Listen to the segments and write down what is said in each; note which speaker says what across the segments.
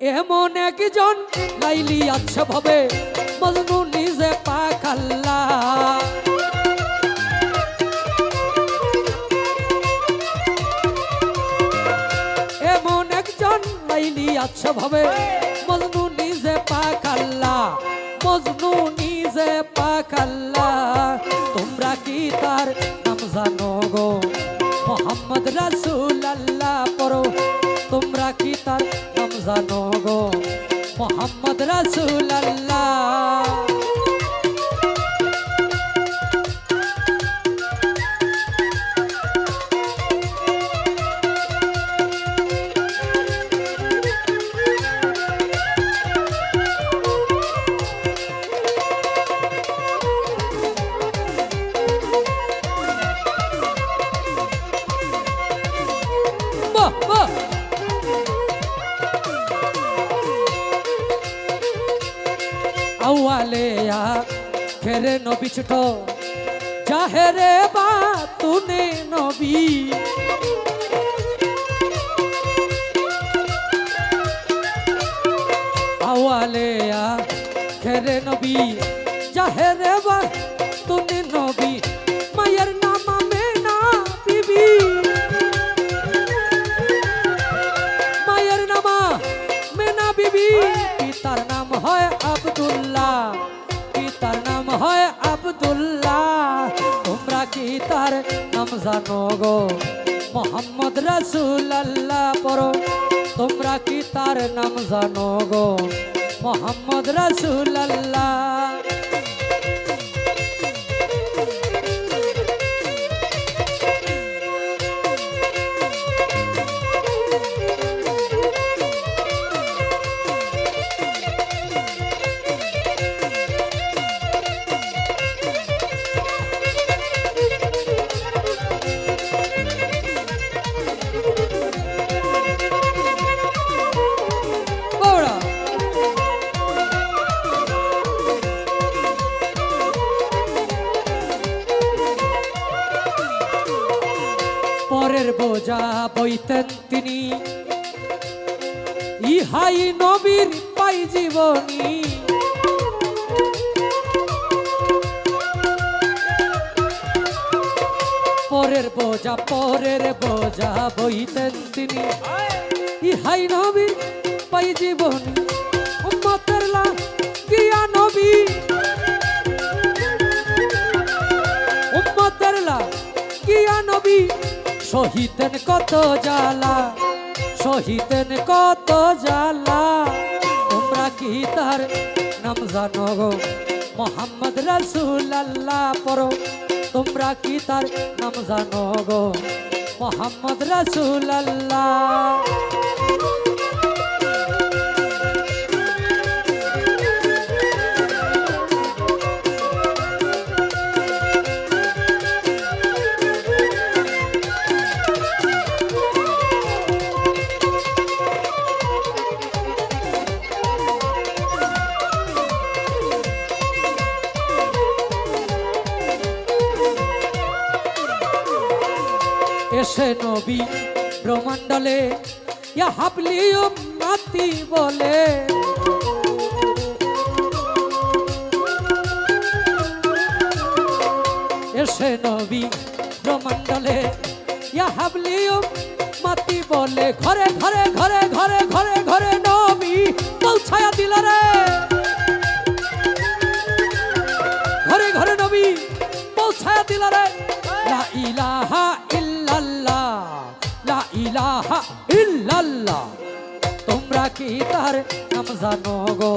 Speaker 1: এমন একজন লাইলি আছে ভাবে মজনু নিজে পাকাল্লা। এমন একজন লাইলি আছে ভাবে মজনু নিজে পাকাল্লা, মজনু নিজে পাকাল্লা। তোমরা কি তার নাম জানো গো? মোহাম্মদ রাসূলুল্লাহ পড়ো। তোমরা কি তার নাম জানো গো? মোহাম্মদ রাসূলুল্লাহ। আওয়ালে আখেরে নবী ছোট জাহেরে বাতুনে নবী। আওয়ালে আখেরে নবী জাহেরে বাতুনে নবী। মায়ের নাম আমেনা বিবি, মায়ের নাম আমেনা বিবি। পিতার নাম হয় আব্দুল্লাহ, পিতার নাম হয় আব্দুল্লাহ। তোমরা কি তার নাম জানো গো? মোহাম্মদ রাসূলুল্লাহ পড়ো। তোমরা কি তার নাম জানো গো? মোহাম্মদ রাসূলুল্লাহ। পরের বোঝা বইতেন তিনি, ইহাই নবীর পাই জীবনী। পরের বোঝা বইতেন তিনি, ইহাই নবীর পাই জীবনী। উম্মতের লাগিয়া নবী, উম্মতের লাগিয়া নবী সহিতেন কত জ্বালা, সহিতেন কত জ্বালা। তোমরা কি তার নাম জানো গো? মোহাম্মদ রাসূলুল্লাহ পড়ো। তোমরা কি তার নাম জানো গো? মোহাম্মদ রাসূলুল্লাহ। এসে নবী ব্রহ্মাণ্ডলে ইয়া হাবলি উম্মতি বলে। এসে নবী ব্রহ্মাণ্ডলে ইয়া হাবলি উম্মতি বলে। ঘরে ঘরে ঘরে ঘরে ঘরে ঘরে নবী পৌঁছায়া দিল রে। ঘরে ঘরে নবী পৌঁছায়া দিল রে। লা ইলাহা ইল্লাল্লাহ, লা ইলাহা ইল্লাল্লাহ। তোমরা কি তার নাম জানো গো?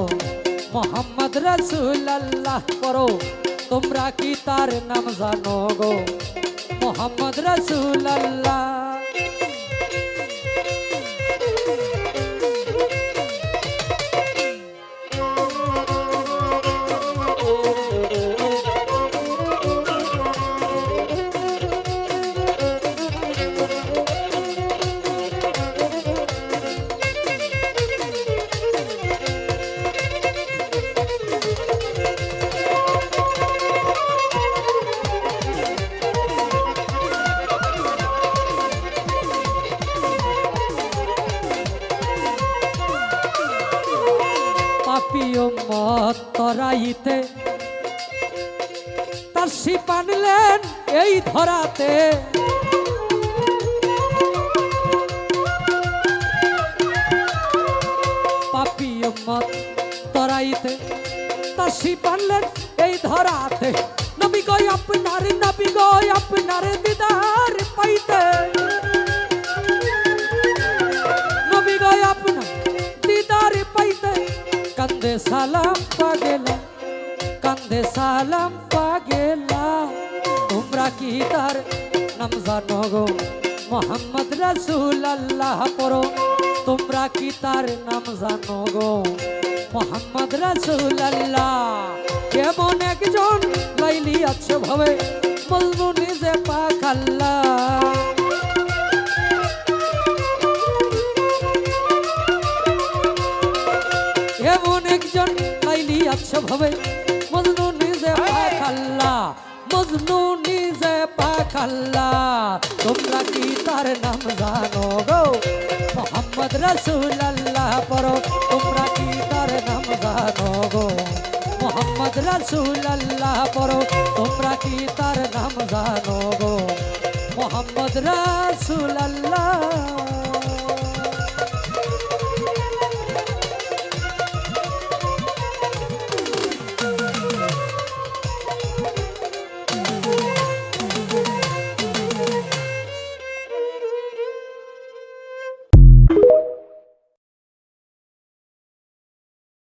Speaker 1: মোহাম্মদ রাসূলুল্লাহ পড়ো। তোমরা কি তার নাম জানো গো? মোহাম্মদ রাসূলুল্লাহ। তরাইতে তার শিপ আনলেন এই ধরাতে পাপী উম্মত তরাইতে তার শিপ আনলেন এই ধরাতে নবী গো আপনার দিদার পাইতে নবী গো আপনার দিদার পাইতে কান্দে সালাম পাগেলা কান্দে সালাম পাগেলা তোমরা কি তার নাম জানো গো মোহাম্মদ রাসূলুল্লাহ পড়ো তোমরা কি তার নাম জানো গো মোহাম্মদ রাসূলুল্লাহ এমন একজন লাইলি আছে ভাবে মজনু নিজে পাক আল্লাহ এমন একজন লাইলি আছে ভাবে মজনু নিজে পাক আল্লাহ মজনু নিজে পাক আল্লাহ তোমরা কি তার নাম জানো গো মোহাম্মদ রাসূলুল্লাহ পড়ো তোমরা কি তার নাম জানো গো মোহাম্মদ রাসূলুল্লাহ পড়ো তোমরা কি তার নাম জানো গো মোহাম্মদ রাসূলুল্লাহ